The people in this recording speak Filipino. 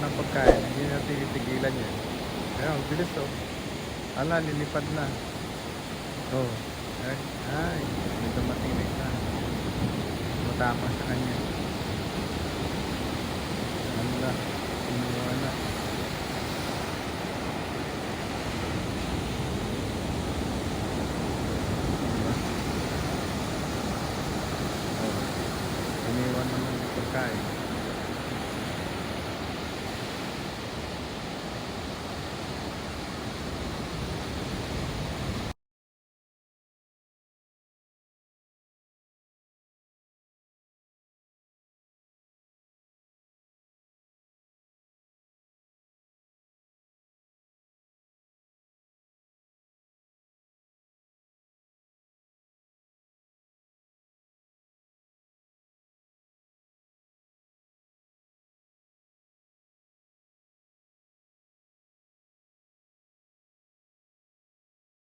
ng pagkain, hindi na titigilan yan. Ayan, ang bilis oh. Ala, lilipad na. Oh. Ay, ay, may dumating na isa. Matama sa kanya. Ala, iniwan na. Diba? Oh, iniwan naman yung pagkain.